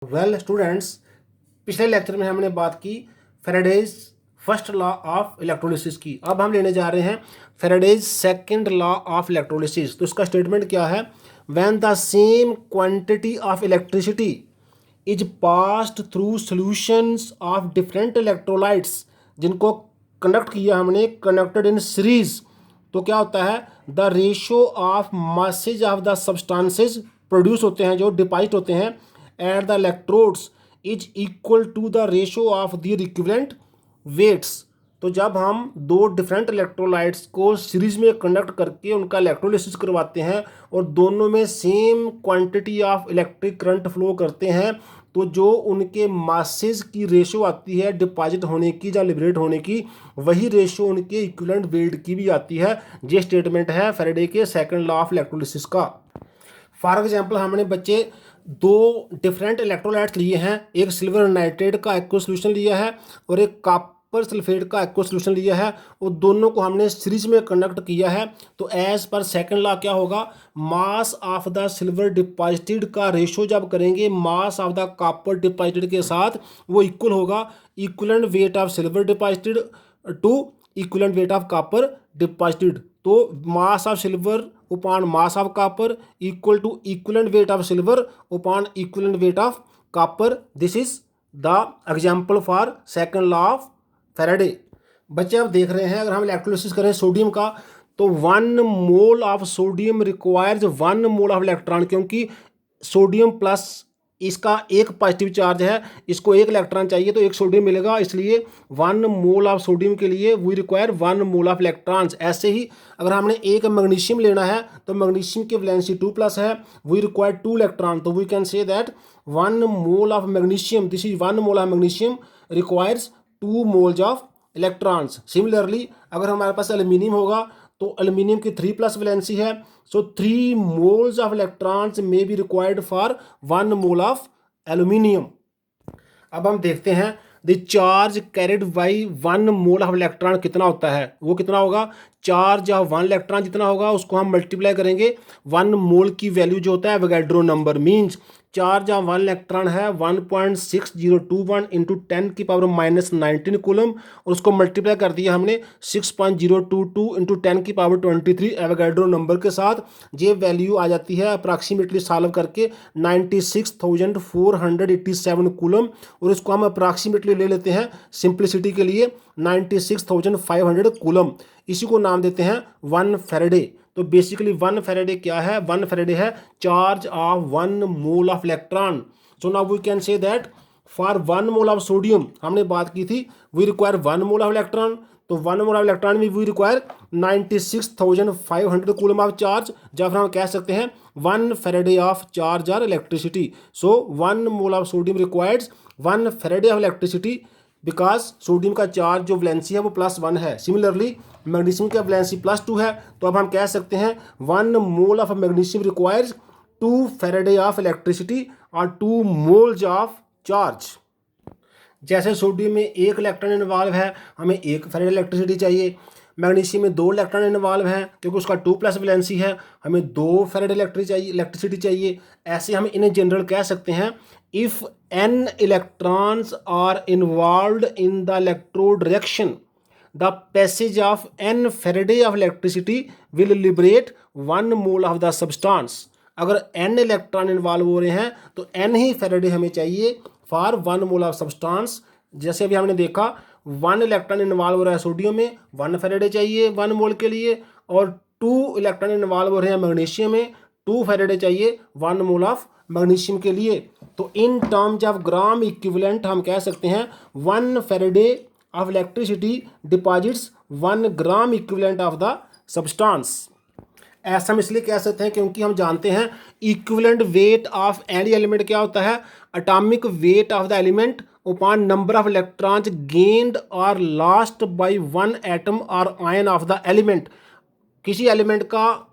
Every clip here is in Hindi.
स्टूडेंट्स, पिछले लेक्चर में हमने बात की Faraday's first law of electrolysis की। अब हम लेने जा रहे हैं Faraday's second law of electrolysis. तो इसका स्टेटमेंट क्या है? When the same quantity of electricity is passed through solutions of different electrolytes, जिनको कंडक्ट किया हमने कनेक्टेड इन सीरीज, तो क्या होता है? The ratio of masses of the substances produce होते हैं, जो डिपॉजिट होते हैं at the electrodes is equal to the ratio of their equivalent weights. तो जब हम दो डिफरेंट इलेक्ट्रोलाइट्स को सीरीज में कंडक्ट करके उनका इलेक्ट्रोलिसिस करवाते हैं और दोनों में same quantity of electric current flow करते हैं, तो जो उनके मासेस की रेशो आती है डिपॉजिट होने की या लिबरेट होने की, वही रेशो उनके इक्विवेलेंट वेट की भी आती है। ये स्टेटमेंट है फैराडे के सेकंड लॉ ऑफ इलेक्ट्रोलिसिस का। फॉर एग्जांपल, हमने बच्चे दो डिफरेंट इलेक्ट्रोलाइट्स लिए हैं, एक सिल्वर नाइट्रेट का एक्व सोल्यूशन लिया है और एक कॉपर सल्फेट का एक्व सोल्यूशन लिया है, और दोनों को हमने सीरीज में कंडक्ट किया है। तो एज पर सेकंड लॉ क्या होगा? Mass of the silver deposited का रेशो जब करेंगे mass of the copper deposited के साथ, वो इक्वल होगा equivalent weight of silver deposited to equivalent weight of copper deposited. तो mass of silver upon mass of copper equal to equivalent weight of silver upon equivalent weight of copper. This is the example for second law of Faraday. बच्चे आप देख रहे हैं, अगर हम इलेक्ट्रोलिसिस करें सोडियम का, तो 1 mole of sodium requires 1 mole of electron, क्योंकि सोडियम प्लस इसका एक पॉजिटिव चार्ज है, इसको एक इलेक्ट्रॉन चाहिए तो एक सोडियम मिलेगा, इसलिए 1 मोल ऑफ सोडियम के लिए we require 1 mole of electrons. ऐसे ही अगर हमने एक मैग्नीशियम लेना है तो मैग्नीशियम की वैलेंसी 2+ है, वी रिक्वायर 2 इलेक्ट्रॉन, तो we can say that 1 mole of magnesium, this is 1 mole of magnesium requires 2 moles of electrons. Similarly अगर हमारे पास एल्यूमिनियम होगा तो एल्यूमिनियम की 3+ वैलेंसी है, सो 3 moles of electrons may be required for 1 mole of aluminium. अब हम देखते हैं the charge carried by 1 mole of electron कितना होता है। वो कितना होगा? चार्ज ऑफ 1 इलेक्ट्रॉन जितना होगा उसको हम मल्टीप्लाई करेंगे 1 मोल की वैल्यू जो होता है Avogadro number, means charge of 1 electron है 1.6021 इंटू 10 की पावर -19 कूलम, और उसको मल्टीप्लाई कर दिया हमने 6.022 इंटू 10 की पावर 23 एवोगाड्रो नंबर के साथ। ये वैल्यू आ जाती है अप्रॉक्सीमेटली सॉल्व करके 96,487 कूलम, और इसको हम अप्रॉक्सीमेटली ले लेते हैं सिंप्लिसिटी के लिए 96,500 कूलम। इसी को नाम देते हैं 1 फैराडे। तो बेसिकली 1 फैराडे क्या है? 1 फैराडे है charge of 1 mole of electron. So now we can say that for 1 mole of sodium, हमने बात की थी we require 1 mole of electron, तो 1 मोल ऑफ इलेक्ट्रॉन में we require 96,500 coulomb of charge, या फिर हम कह सकते हैं 1 फैराडे ऑफ चार्ज और electricity. So 1 mole of sodium requires 1 Faraday of electricity, because sodium का चार्ज जो वैलेंसी है वो +1 है। सिमिलरली मैग्नीशियम का वैलेंसी +2 है, तो अब हम कह सकते हैं 1 mole of magnesium requires 2 Faraday of electricity और 2 मोल्स ऑफ चार्ज। जैसे सोडियम में 1 इलेक्ट्रॉन इन्वॉल्व है, हमें 1 फैराडे इलेक्ट्रिसिटी चाहिए। मैग्नीशियम में 2 इलेक्ट्रॉन इन्वॉल्व हैं क्योंकि उसका 2+ वैलेंसी है, हमें 2 फैराडे इलेक्ट्रिसिटी चाहिए। ऐसे हम इन्हें जनरल कह सकते हैं if n electrons are involved in the electrode reaction, the passage of n Faraday of electricity will liberate 1 mole of the substance। अगर n इलेक्ट्रॉन इन्वॉल्व हो रहे हैं तो n ही फैराडे हमें चाहिए फॉर 1 मोल ऑफ सब्सटेंस। जैसे अभी हमने देखा 1 इलेक्ट्रॉन इन्वॉल्व हो रहा है सोडियम में, 1 फैराडे चाहिए 1 मोल के लिए, और 2 इलेक्ट्रॉन इन्वॉल्व हो रहे हैं मैग्नीशियम में, 2 फैराडे चाहिए 1 मोल ऑफ मैग्नीशियम के लिए। तो in terms of gram equivalent हम कह सकते हैं 1 Faraday of electricity deposits 1 gram equivalent of the substance. ऐसा हम इसलिए कह सकते हैं क्योंकि हम जानते हैं equivalent weight of any element क्या होता है? Atomic weight of the element upon number of electrons gained or lost by 1 atom or ion of the element। किसी एलिमेंट का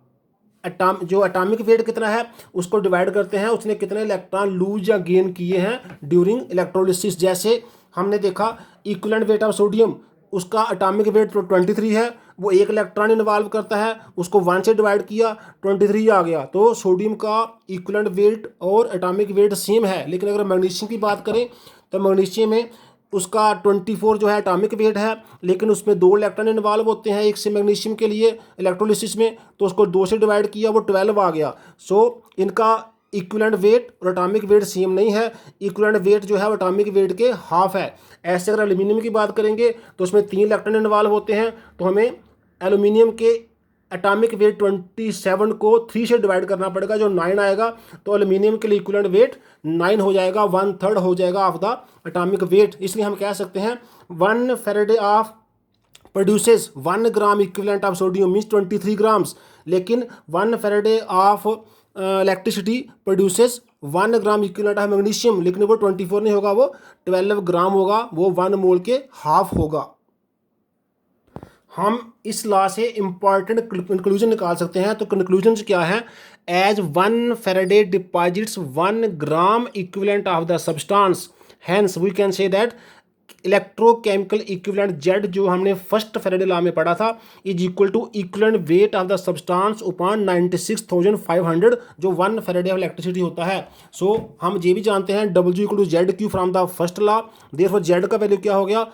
जो एटॉमिक वेट कितना है उसको डिवाइड करते हैं उसने कितने इलेक्ट्रॉन लूज या गेन किए हैं ड्यूरिंग इलेक्ट्रोलिसिस। जैसे हमने देखा इक्विवेलेंट वेट ऑफ सोडियम उसका एटॉमिक वेट तो 23 है, वो एक इलेक्ट्रॉन इन्वॉल्व करता है, उसको 1 से डिवाइड किया 23 आ गया। तो सोडियम का इक्विवेलेंट वेट और एटॉमिक वेट सेम है। लेकिन अगर मैग्नीशियम की बात करें तो मैग्नीशियम में उसका 24 जो है एटॉमिक वेट है, लेकिन उसमें 2 इलेक्ट्रॉन इन्वॉल्व होते हैं एक से मैग्नीशियम के लिए इलेक्ट्रोलिसिस में, तो उसको 2 से डिवाइड किया वो 12 आ गया। सो इनका इक्विवेलेंट वेट और एटॉमिक वेट सेम नहीं है। इक्विवेलेंट वेट जो है वो एटॉमिक वेट के हाफ है। ऐसे अगर एल्यूमिनियम की बात करेंगे तो उसमें 3 इलेक्ट्रॉन इन्वॉल्व होते हैं, तो हमें एल्यूमिनियम के एटॉमिक वेट 27 को 3 से डिवाइड करना पड़ेगा, जो 9 आएगा। तो एल्यूमिनियम के लिए इक्विवेलेंट वेट 9 हो जाएगा, 1/3 हो जाएगा ऑफ द एटॉमिक वेट। इसलिए हम कह सकते हैं 1 Faraday of produces 1 gram equivalent of sodium means 23 grams, लेकिन 1 Faraday of electricity produces 1 gram equivalent of magnesium, लेकिन वो 24 नहीं होगा, वो 12 ग्राम होगा, वो 1 मोल के हाफ होगा। हम इस लॉ से इंपॉर्टेंट कंक्लूजन निकाल सकते हैं। तो कंक्लूजन क्या है? As 1 Faraday deposits 1 gram equivalent of the substance, hence we can say that electrochemical equivalent z जो हमने फर्स्ट फैराडे लॉ में पढ़ा था is equal to equivalent weight of the substance upon 96,500 जो 1 फैराडे ऑफ इलेक्ट्रिसिटी होता है। सो हम ये भी जानते हैं W equal to z q from the first law, therefore z का वैल्यू क्या हो गया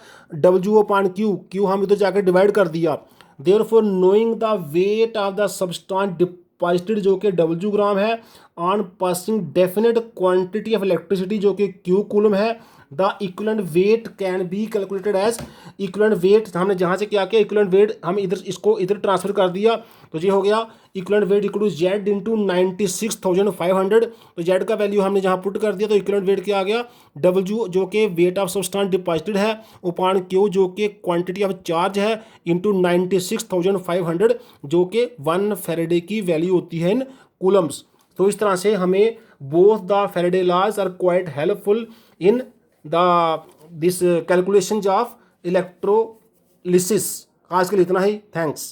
W upon क्यू, क्यू हम इधर जाकर डिवाइड कर दिया। Therefore knowing the weight of the substance deposited जो कि W ग्राम है on passing definite quantity of electricity जो कि Q कूलम है, the equivalent weight can be calculated as equivalent weight. हमने जहाँ से क्या किया इक्विवेलेंट वेट हम इधर इसको इधर ट्रांसफर कर दिया, तो ये हो गया equivalent weight equal to z into 96,500। तो जेड का वैल्यू हमने जहाँ पुट कर दिया तो इक्विवेलेंट वेट क्या आ गया W जो कि वेट ऑफ सब्सटेंस डिपॉजिटेड है upon Q जो कि क्वांटिटी ऑफ चार्ज है इंटू 96,500 जो कि 1 फैराडे की वैल्यू होती है इन कूलम्स। तो इस तरह से हमें both the Faraday laws are quite helpful in this calculations of electrolysis। आज के लिए इतना ही, थैंक्स।